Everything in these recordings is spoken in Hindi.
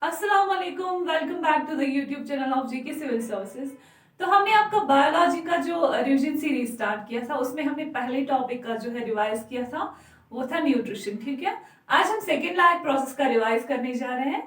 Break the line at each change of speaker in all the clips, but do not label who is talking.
अस्सलाम वालेकुम, welcome back to the YouTube channel of GK civil services. तो हमने आपका बायोलॉजी का जो रिवीजन सीरीज स्टार्ट किया था उसमें हमने पहले टॉपिक का जो है रिवाइज किया था, वो था न्यूट्रिशन। ठीक है, आज हम सेकेंड लाइफ प्रोसेस का रिवाइज करने जा रहे हैं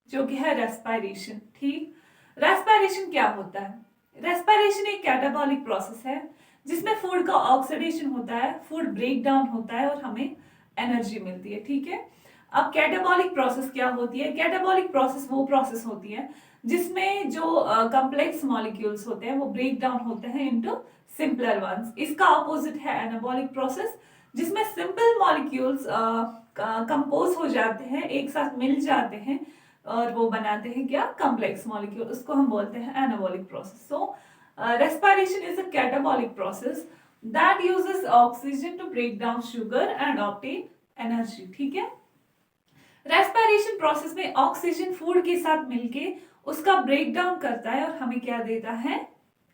जो कि है रेस्पिरेशन। ठीक, रेस्पिरेशन क्या होता है? रेस्पिरेशन एक कैटाबॉलिक प्रोसेस है जिसमें फूड का ऑक्सीडेशन होता है, फूड ब्रेक डाउन होता है और हमें एनर्जी मिलती है। ठीक है, अब कैटाबॉलिक प्रोसेस क्या होती है? कैटाबॉलिक प्रोसेस वो प्रोसेस होती है जिसमें जो कॉम्प्लेक्स मॉलिक्यूल्स होते हैं वो ब्रेक डाउन होते हैं इनटू सिंपलर वंस। इसका अपोजिट है एनाबॉलिक प्रोसेस जिसमें सिंपल मॉलिक्यूल्स कंपोज हो जाते हैं, एक साथ मिल जाते हैं और वो बनाते हैं क्या? Complex molecule. उसको हम बोलते हैं anabolic process. So respiration is a catabolic process that uses oxygen to break down sugar and obtain energy। ठीक है, रेस्पिरेशन प्रोसेस में ऑक्सीजन फूड के साथ मिलके उसका ब्रेक डाउन करता है और हमें क्या देता है?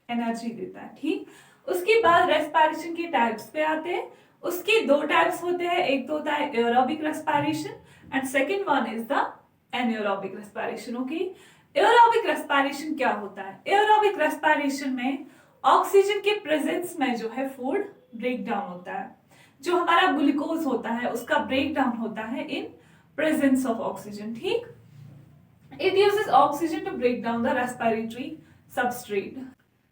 एनर्जी देता है। ठीक, उसके बाद रेस्पिरेशन के टाइप्स पे आते हैं। उसके दो टाइप्स होते हैं, एक तो होता है aerobic respiration and second one is the anaerobic respiration. Okay, aerobic respiration क्या होता है? एरोबिक रेस्पिरेशन में ऑक्सीजन के प्रेजेंस में जो है फूड ब्रेक डाउन होता है, जो हमारा ग्लूकोज होता है उसका ब्रेक डाउन होता है इन presence of oxygen। ठीक, it uses oxygen to break down the respiratory substrate।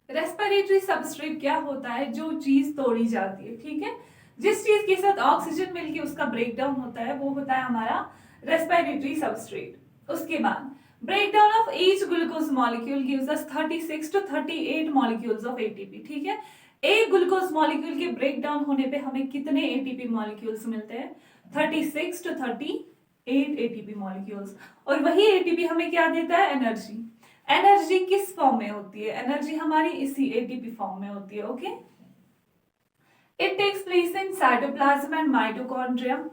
respiratory substrate क्या होता है? जो चीज तोड़ी जाती है। ठीक है, जिस चीज के साथ ऑक्सीजन मिलके उसका ब्रेक डाउन होता है वो होता है हमारा रेस्पिरेटरी सबस्ट्रेट। उसके बाद breakdown of each glucose molecule gives us 36 to 38 molecules of ATP. ठीक है, एक ग्लूकोज मॉलिक्यूल के ब्रेक डाउन होने पे हमें कितने एटीपी मॉलिक्यूल्स मिलते हैं? 36 टू 38 एटीपी मॉलिक्यूल्स। और वही एटीपी हमें क्या देता है? एनर्जी। एनर्जी किस फॉर्म में होती है? एनर्जी हमारी इसी एटीपी फॉर्म में होती है। Okay, it takes place in cytoplasm and mitochondria.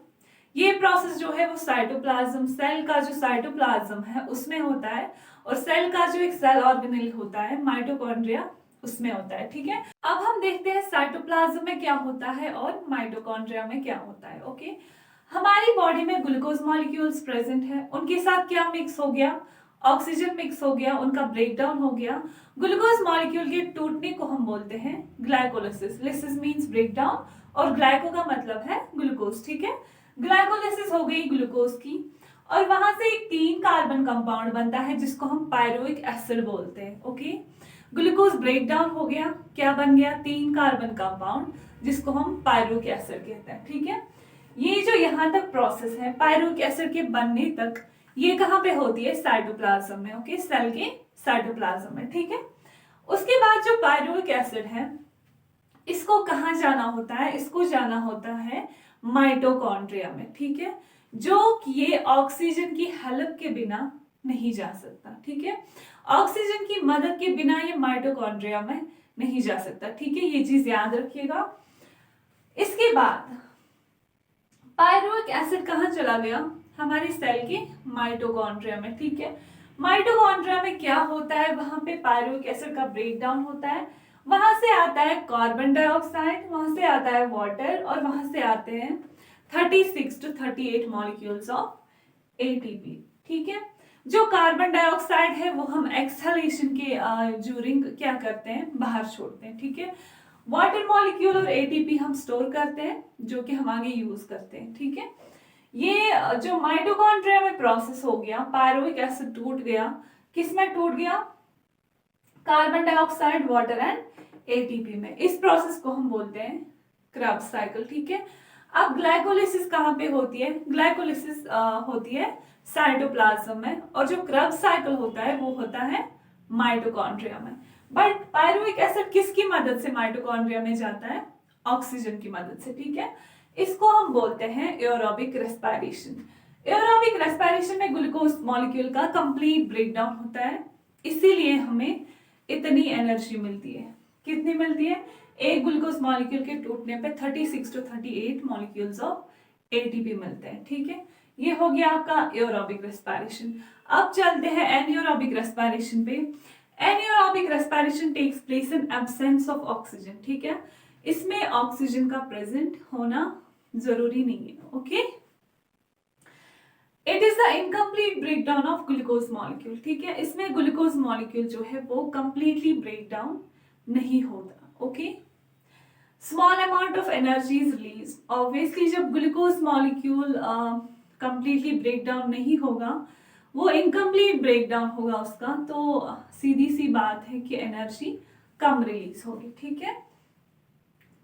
ये प्रोसेस जो है वो साइटोप्लाज्म, सेल का जो साइटोप्लाज्म है उसमें होता है और सेल का जो एक सेल ऑर्गेनेल होता है माइटोकॉन्ड्रिया उसमें होता है। ठीक है, अब हम देखते हैं साइटोप्लाज्म में क्या होता है और माइटोकॉन्ड्रिया में क्या होता है। ओके, हमारी बॉडी में ग्लूकोज मॉलिक्यूल्स प्रेजेंट है, उनके साथ क्या मिक्स हो गया? ऑक्सीजन मिक्स हो गया, उनका ब्रेकडाउन हो गया। ग्लूकोज मॉलिक्यूल के टूटने को हम बोलते हैं ग्लाइकोलिसिस। लिसिस मींस ब्रेकडाउन और ग्लाइको का मतलब है ग्लूकोज। ठीक है, ग्लाइकोलिसिस हो गई ग्लूकोज की और वहां से एक 3 कार्बन कंपाउंड बनता है जिसको हम पायरुविक एसिड बोलते हैं। ओके, ग्लूकोज ब्रेकडाउन हो गया, क्या बन गया? 3 कार्बन कंपाउंड जिसको हम पायरुविक एसिड कहते हैं। ठीक है, ये जो यहाँ तक प्रोसेस है पायरुविक एसिड के बनने तक, ये कहाँ पे होती है? साइटोप्लाज्म में। ओके, सेल के साइटोप्लाज्म में। ठीक है, उसके बाद जो पायरुविक एसिड है इसको कहाँ जाना होता है? इसको जाना होता है माइटोकॉन्ड्रिया में। ठीक है, जो कि ये ऑक्सीजन की हेल्प के बिना नहीं जा सकता। ठीक है, ऑक्सीजन की मदद के बिना ये माइटोकॉन्ड्रिया में नहीं जा सकता। ठीक है, ये चीज याद रखिएगा। इसके बाद पायरुविक एसिड कहाँ चला गया? हमारी सेल के माइटोकॉन्ड्रिया में। ठीक है, माइटोकॉन्ड्रिया में क्या होता है? वहां पे पायरुविक एसिड का ब्रेक डाउन होता है, वहां से आता है कार्बन डाइऑक्साइड, वहां से आता है वाटर और वहां से आते हैं 36 टू 38 मॉलिक्यूल्स ऑफ एटीपी। ठीक है, जो कार्बन डाइऑक्साइड है वो हम एक्सहेलेशन के ड्यूरिंग क्या करते हैं? बाहर छोड़ते हैं। ठीक है, वाटर मॉलिक्यूल और एटीपी हम स्टोर करते हैं जो कि हम आगे यूज करते हैं। ठीक है, ये जो माइटोकॉन्ड्रिया में प्रोसेस हो गया, पायरुविक एसिड टूट गया, किसमें टूट गया? Carbon dioxide, water and ATP में। इस प्रोसेस को हम बोलते हैं क्रेब्स साइकिल। ठीक है, अब ग्लाइकोलिसिस कहाँ पे होती है? ग्लाइकोलिसिस होती है साइटोप्लाज्म में और जो क्रेब्स साइकिल होता है वो होता है माइटोकॉन्ड्रिया में। बट पायरुविक एसिड किसकी मदद से माइटोकॉन्ड्रिया में जाता है? ऑक्सीजन की मदद से। ठीक है, इसको हम बोलते हैं एरोबिक रेस्पिरेशन। एरोबिक रेस्पिरेशन में ग्लूकोज मॉलिक्यूल का कंप्लीट ब्रेकडाउन होता है, इसीलिए हमें इतनी एनर्जी मिलती है। कितनी मिलती है? एक ग्लूकोज मॉलिक्यूल के टूटने पे 36 टू 38 मॉलिक्यूल्स ऑफ एटीपी मिलते हैं। ठीक है, ये हो गया आपका एरोबिक रेस्पिरेशन। अब चलते हैं एनारोबिक रेस्पिरेशन पे। Anaerobic respiration takes place in absence of oxygen. ठीक है, इसमें ऑक्सीजन का प्रेजेंट होना जरूरी नहीं है। Okay, it is the incomplete break down of glucose molecule. ठीक है, इसमें ग्लूकोज मॉलिक्यूल जो है वो कंप्लीटली ब्रेक डाउन नहीं होता। Okay, small amount of energy is release. Obviously जब glucose molecule completely break down नहीं होगा, वो इनकम्प्लीट ब्रेक डाउन होगा उसका, तो सीधी सी बात है कि एनर्जी कम रिलीज होगी। ठीक है,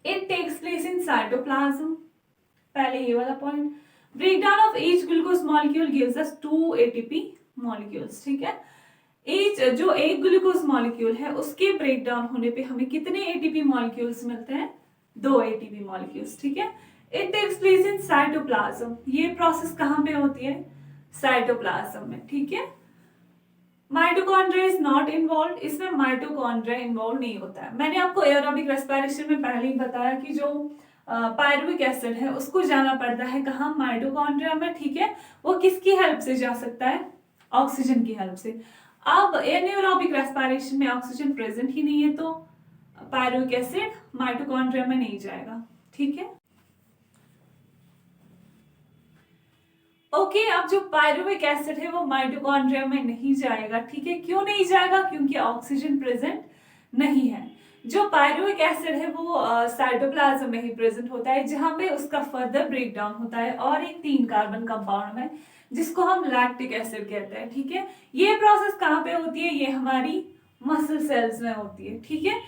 it takes place in cytoplasm. पहले ये वाला point, breakdown of each glucose molecule gives us 2 ATP molecules. ठीक है, ईच जो एक ग्लूकोज मॉलिक्यूल है उसके ब्रेकडाउन होने पे हमें कितने एटीपी मॉलिक्यूल्स मिलते हैं? 2 एटीपी मॉलिक्यूल्स। ठीक है, it takes place in cytoplasm. ये प्रोसेस कहाँ पे होती है? साइटोप्लाज्म में। ठीक है, माइटोकॉन्ड्रिया इज नॉट इन्वॉल्व। इसमें माइटोकॉन्ड्रिया इन्वॉल्व नहीं होता है। मैंने आपको एरोबिक रेस्पिरेशन में पहले ही बताया कि जो पायरुविक एसिड है उसको जाना पड़ता है कहाँ? माइटोकॉन्ड्रिया में। ठीक है, वो किसकी हेल्प से जा सकता है? ऑक्सीजन की हेल्प से। अब एनारोबिक रेस्पिरेशन में ऑक्सीजन प्रेजेंट ही नहीं है, तो पायरुविक एसिड माइटोकॉन्ड्रिया में नहीं जाएगा। ठीक है, ओके, अब जो पायरुविक एसिड है वो माइटोकॉन्ड्रिया में नहीं जाएगा। ठीक है, क्यों नहीं जाएगा? क्योंकि ऑक्सीजन प्रेजेंट नहीं है। जो पायरुविक एसिड है वो साइटोप्लाज्म में ही प्रेजेंट होता है, जहां पे उसका फर्दर ब्रेकडाउन होता है और एक 3 कार्बन कंपाउंड में, जिसको हम लैक्टिक एसिड कहते हैं। ठीक है, ये प्रोसेस कहाँ पे होती है? ये हमारी मसल सेल्स में होती है। ठीक है,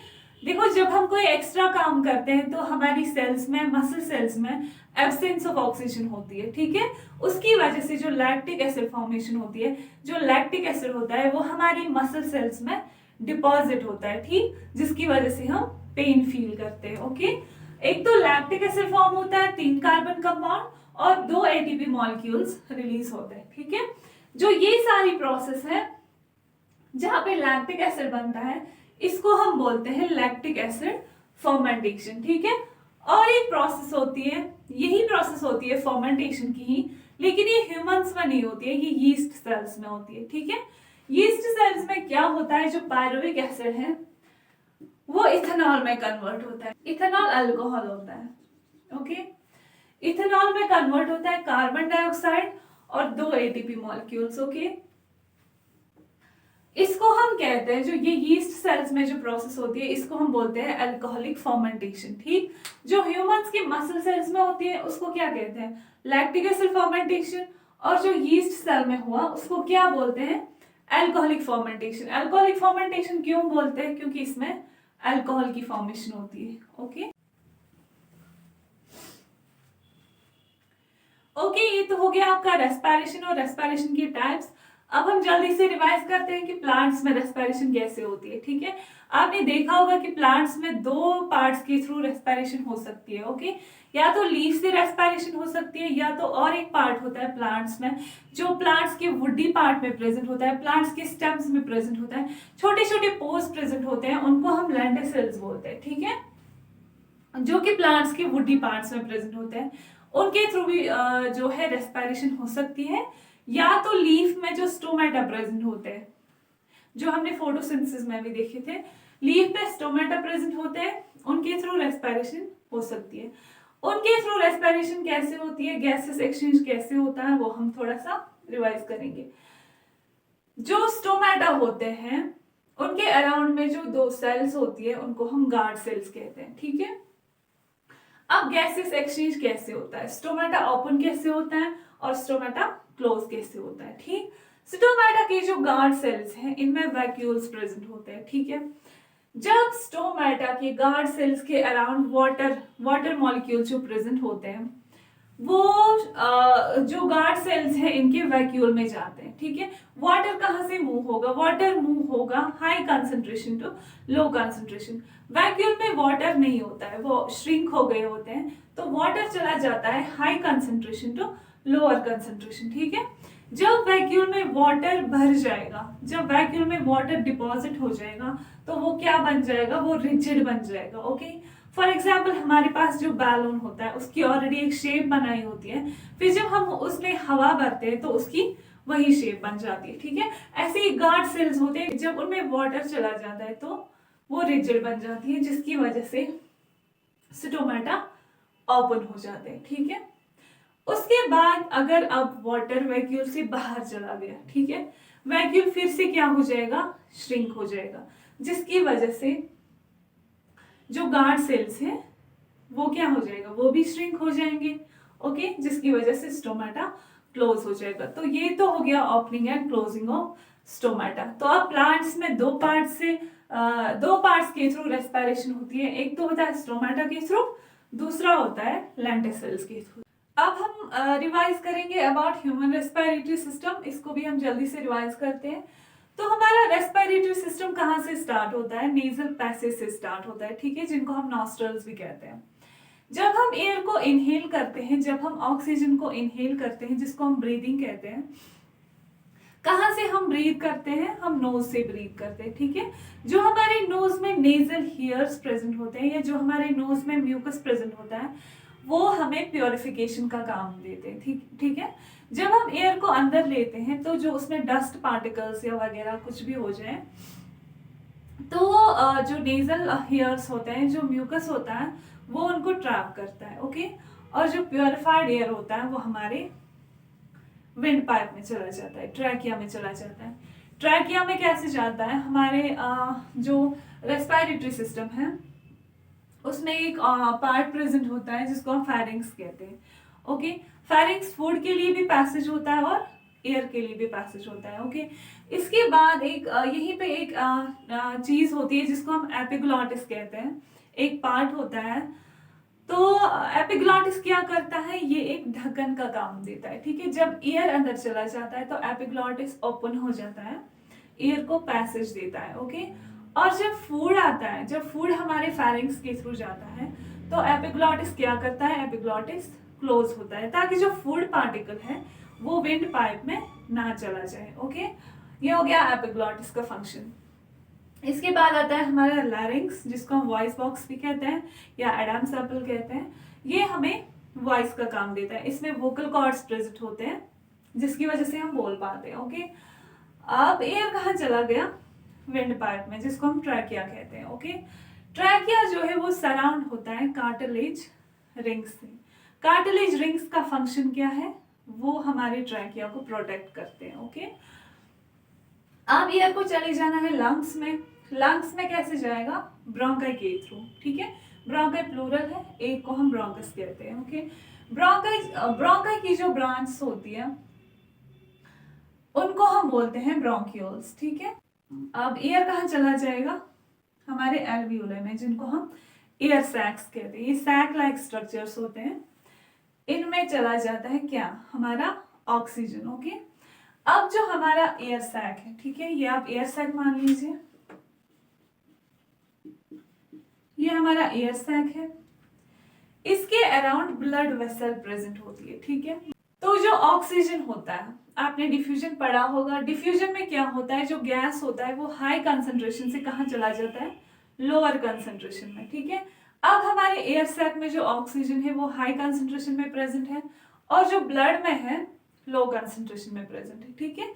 देखो जब हम कोई एक्स्ट्रा काम करते हैं तो हमारी सेल्स में, मसल सेल्स में एब्सेंस ऑफ ऑक्सीजन होती है। ठीक है, उसकी वजह से जो लैक्टिक एसिड फॉर्मेशन होती है, जो लैक्टिक एसिड होता है वो हमारी मसल सेल्स में डिपॉजिट होता है। ठीक, जिसकी वजह से हम पेन फील करते हैं। ओके, एक तो लैक्टिक एसिड फॉर्म होता है, 3 कार्बन कंपाउंड, और 2 एटीपी मॉलिक्यूल्स रिलीज होते हैं। ठीक है, जो ये सारी प्रोसेस है जहां पे लैक्टिक एसिड बनता है, इसको हम बोलते हैं लैक्टिक एसिड फर्मेंटेशन। ठीक है, और एक प्रोसेस होती है, यही प्रोसेस होती है फर्मेंटेशन की ही, लेकिन ये ह्यूमंस में नहीं होती है, ये यीस्ट सेल्स में होती है। ठीक है, यीस्ट सेल्स में क्या होता है? जो पायरुविक एसिड है वो इथेनॉल में कन्वर्ट होता है। इथेनॉल अल्कोहल होता है। ओके, इथेनॉल में कन्वर्ट होता है कार्बन डाइऑक्साइड और 2 एटीपी मॉलिक्यूल्स। ओके, इसको हम कहते हैं, जो ये यीस्ट सेल्स में जो प्रोसेस होती है इसको हम बोलते हैं अल्कोहलिक फर्मेंटेशन। ठीक, जो ह्यूमंस के मसल सेल्स में होती है उसको क्या कहते हैं? Lactic acid fermentation. और जो यीस्ट सेल में हुआ उसको क्या बोलते हैं? Alcoholic fermentation. अल्कोहलिक फर्मेंटेशन क्यों बोलते हैं? क्योंकि इसमें अल्कोहल की फॉर्मेशन होती है। ओके, ये तो हो गया आपका रेस्पिरेशन और रेस्पिरेशन की टाइप्स। अब हम जल्दी से रिवाइज करते हैं कि प्लांट्स में रेस्पिरेशन कैसे होती है। ठीक है, आपने देखा होगा कि प्लांट्स में 2 पार्ट्स के थ्रू रेस्पिरेशन हो सकती है। ओके, या तो लीफ से रेस्पिरेशन हो सकती है, या तो और एक पार्ट होता है प्लांट्स में जो प्लांट्स के वुडी पार्ट में प्रेजेंट होता है, प्लांट्स के स्टेम्स में प्रेजेंट होता है, छोटे छोटे पोर्स प्रेजेंट होते हैं, उनको हम लेंटिसेल्स बोलते हैं। ठीक है, जो कि प्लांट्स के वुडी पार्ट्स में प्रेजेंट होते हैं, उनके थ्रू भी जो है रेस्पिरेशन हो सकती है। या तो लीफ में जो स्टोमेटा प्रेजेंट होते हैं, जो हमने फोटोसिंथेसिस में भी देखे थे, लीफ में स्टोमेटा प्रेजेंट होते हैं, उनके थ्रू रेस्पिरेशन हो सकती है। उनके थ्रू रेस्पिरेशन कैसे होती है, गैसेस एक्सचेंज कैसे होता है, वो हम थोड़ा सा रिवाइज करेंगे। जो स्टोमेटा होते हैं उनके अराउंड में जो 2 सेल्स होती है उनको हम गार्ड सेल्स कहते हैं। ठीक है, अब गैसेस एक्सचेंज कैसे होता है, स्टोमेटा ओपन कैसे होता है और स्टोमेटा क्लोज कैसे होता है। ठीक, स्टोमेटा के जो गार्ड सेल्स हैं इनमें वैक्यूल्स प्रेजेंट होते हैं। ठीक है, जब स्टोमेटा के गार्ड सेल्स के अराउंड वाटर मॉलिक्यूल्स जो प्रेजेंट होते हैं, वो जो गार्ड सेल्स हैं इनके वैक्यूल में जाते हैं। ठीक है, वाटर कहाँ से मूव होगा? वाटर मूव होगा high concentration to low concentration. Vacuole में वाटर नहीं होता है, वो श्रिंक हो गए होते हैं, तो वाटर चला जाता है high concentration to lower concentration. ठीक है, जब वैक्यूल में वाटर भर जाएगा, जब वैक्यूल में वाटर डिपॉजिट हो जाएगा, तो वो क्या बन जाएगा? वो रिजिड बन जाएगा। ओके, फॉर एग्जाम्पल हमारे पास जो बैलून होता है उसकी ऑलरेडी एक शेप बनाई होती है, फिर जब हम उसमें हवा भरते हैं तो उसकी वही शेप बन जाती है। ठीक है, ऐसे ही गार्ड सेल्स होते हैं, जब उनमें वाटर चला जाता है तो वो रिजिड बन जाती है, जिसकी वजह से स्टोमेटा ओपन हो जाते हैं। ठीक है, उसके बाद अगर अब वाटर वैक्यूल से बाहर चला गया, ठीक है, वैक्यूल फिर से क्या हो जाएगा, श्रिंक हो जाएगा, जिसकी वजह से जो गार्ड सेल्स हैं वो क्या हो जाएगा, वो भी श्रिंक हो जाएंगे, ओके, जिसकी वजह से स्टोमेटा क्लोज हो जाएगा। तो ये तो हो गया opening and closing of stomata. तो अब प्लांट्स में दो पार्ट्स के थ्रू रेस्पिरेशन होती है, एक तो होता है स्टोमेटा के थ्रू, दूसरा होता है लेंटिसेल्स के थ्रू। अब हम रिवाइज करेंगे अबाउट ह्यूमन रेस्पिरेटरी सिस्टम, इसको भी हम जल्दी से रिवाइज करते हैं। तो हमारा रेस्पिरेटरी सिस्टम कहाँ से स्टार्ट होता है, नेजल पैसेज से स्टार्ट होता है, ठीक है, जिनको हम नॉस्ट्रल्स भी कहते हैं। जब हम एयर को इनहेल करते हैं, जब हम ऑक्सीजन को इनहेल करते हैं, जिसको हम ब्रीदिंग कहते हैं, कहाँ से हम ब्रीथ करते हैं, हम नोज से ब्रीथ करते हैं, ठीक है। जो हमारे नोज में नेजल हेयर्स प्रेजेंट होते हैं या जो हमारे नोज में म्यूकस प्रेजेंट होता है, वो हमें प्योरिफिकेशन का काम देते हैं, ठीक है। जब हम एयर को अंदर लेते हैं तो जो उसमें डस्ट पार्टिकल्स या वगैरह कुछ भी हो जाए, तो जो नेजल हेयर्स होते हैं, जो म्यूकस होता है, वो उनको ट्रैप करता है, ओके। और जो प्योरिफाइड एयर होता है वो हमारे विंड पाइप में चला जाता है, ट्रैकिया में चला जाता है। ट्रैकिया में कैसे जाता है, हमारे जो रेस्पिरेटरी सिस्टम है उसमें एक पार्ट प्रेजेंट होता है जिसको हम फेरिंग्स कहते हैं, ओके। फेरिंग्स फूड के लिए भी पैसेज होता है और एयर के लिए भी पैसेज होता है, ओके। इसके बाद एक यहीं पे एक चीज होती है जिसको हम एपिग्लॉटिस कहते हैं, एक पार्ट होता है। तो एपिग्लॉटिस क्या करता है, ये एक ढक्कन का काम देता है, ठीक है। जब एयर अंदर चला जाता है तो एपिग्लॉटिस ओपन हो जाता है, एयर को पैसेज देता है, ओके। और जब फूड आता है, जब फूड हमारे फेरिंग्स के थ्रू जाता है, तो एपिग्लॉटिस क्या करता है, एपिग्लॉटिस क्लोज होता है ताकि जो फूड पार्टिकल है वो विंड पाइप में ना चला जाए, ओके। ये हो गया एपिग्लॉटिस का फंक्शन। इसके बाद आता है हमारा लैरिंग्स, जिसको हम वॉइस बॉक्स भी कहते हैं या एडम्स एप्पल कहते हैं। ये हमें वॉइस का काम देता है, इसमें वोकल कॉर्ड्स प्रेजेंट होते हैं जिसकी वजह से हम बोल पाते हैं, ओके। अब एयर कहाँ चला गया, विंड पाइप में, जिसको हम ट्रैकिया कहते हैं, ओके। ट्रैकिया जो है वो सराउंड होता है कार्टिलेज रिंग्स से। कार्टिलेज रिंग्स का फंक्शन क्या है, वो हमारे ट्रैकिया को प्रोटेक्ट करते हैं, ओके। अब एयर को चले जाना है लंग्स में। लंग्स में कैसे जाएगा, ब्रोंकाई के थ्रू, ठीक है। ब्रोंकाई प्लूरल है, एक को हम ब्रोंकस कहते हैं, ओके। ब्रोंकाई की जो ब्रांच होती है उनको हम बोलते हैं ब्रोंक्यूल्स, ठीक है। अब एयर कहाँ चला जाएगा, हमारे एल्वियोले में, जिनको हम एयर सैक्स कहते हैं। ये सैक लाइक स्ट्रक्चर्स होते हैं, इनमें चला जाता है क्या, हमारा ऑक्सीजन, ओके। अब जो हमारा एयर सैक है, ठीक है, ये आप एयर सैक मान लीजिए, ये हमारा एयर सैक है। इसके अराउंड ब्लड वेसल प्रेजेंट होती है, ठीक है। तो जो ऑक्सीजन होता है, आपने डिफ्यूजन पढ़ा होगा, डिफ्यूजन में क्या होता है, जो गैस होता है वो हाई कंसंट्रेशन से कहाँ चला जाता है, लोअर कंसंट्रेशन में, ठीक है। अब हमारे एयर सैक में जो ऑक्सीजन है वो हाई कंसंट्रेशन में प्रेजेंट है और जो ब्लड में है लो कंसंट्रेशन में प्रेजेंट है, ठीक है।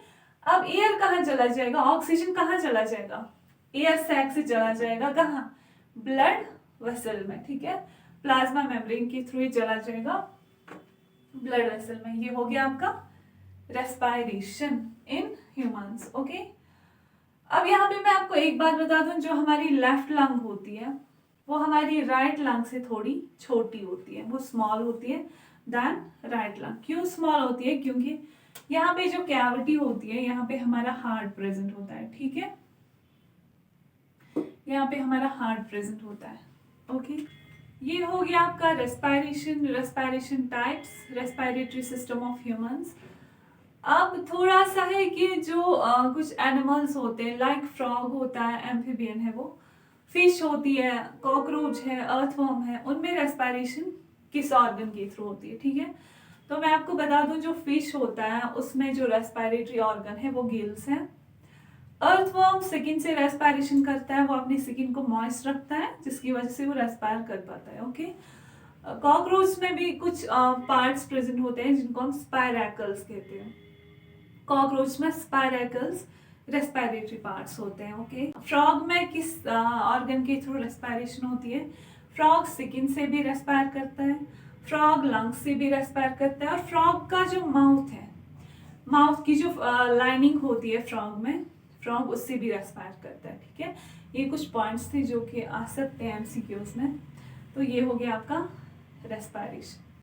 अब एयर कहाँ चला जाएगा, ऑक्सीजन कहाँ चला जाएगा, एयर सैक से चला जाएगा कहाँ, ब्लड वेसल में, ठीक है। प्लाज्मा मेम्ब्रेन के थ्रू ही चला जाएगा ब्लड वेसल में। ये हो गया आपका रेस्पिरेशन इन ह्यूमंस, ओके। अब यहाँ पे मैं आपको एक बात बता दूं, जो हमारी लेफ्ट लंग होती है वो हमारी राइट लंग से थोड़ी छोटी होती है, वो स्मॉल होती है देन राइट लंग। क्यों स्मॉल होती है, क्योंकि यहाँ पे जो कैविटी होती है, यहाँ पे हमारा हार्ट प्रेजेंट होता है, ठीक है। यहाँ पे हमारा हार्ट प्रेजेंट होता है, ओके। ये हो गया आपका respiration types, respiratory system of humans. अब थोड़ा सा है कि जो कुछ एनिमल्स होते हैं, लाइक फ्रॉग होता है, एम्फीबियन है वो, फिश होती है, कॉकरोच है, अर्थवर्म है, उनमें रेस्पिरेशन किस ऑर्गन के थ्रू होती है, ठीक है। तो मैं आपको बता दूं, जो फिश होता है उसमें जो रेस्पिरेटरी ऑर्गन है वो गिल्स है। अर्थवर्म स्किन से रेस्पिरेशन करता है, वो अपनी स्किन को मॉइस्ट रखता है जिसकी वजह से वो रेस्पायर कर पाता है, ओके। कॉकरोच में भी कुछ पार्ट्स प्रेजेंट होते हैं जिनको हम स्पाइरैकल्स कहते हैं। कॉकरोच में स्पाइरैकल्स रेस्पिरेटरी पार्ट्स होते हैं, ओके। फ्रॉग में किस ऑर्गन के थ्रू रेस्पिरेशन होती है, फ्रॉग स्किन से भी रेस्पायर करता है, फ्रॉग लंग्स से भी रेस्पायर करता है, और फ्रॉग का जो माउथ है, माउथ की जो लाइनिंग होती है फ्रॉग में, फ्रॉग उससे भी रेस्पायर करता है। ठीक है, ये कुछ पॉइंट्स थे जो कि आ सकते हैं एमसीक्यूज में। तो ये हो गया आपका रेस्पायरेशन।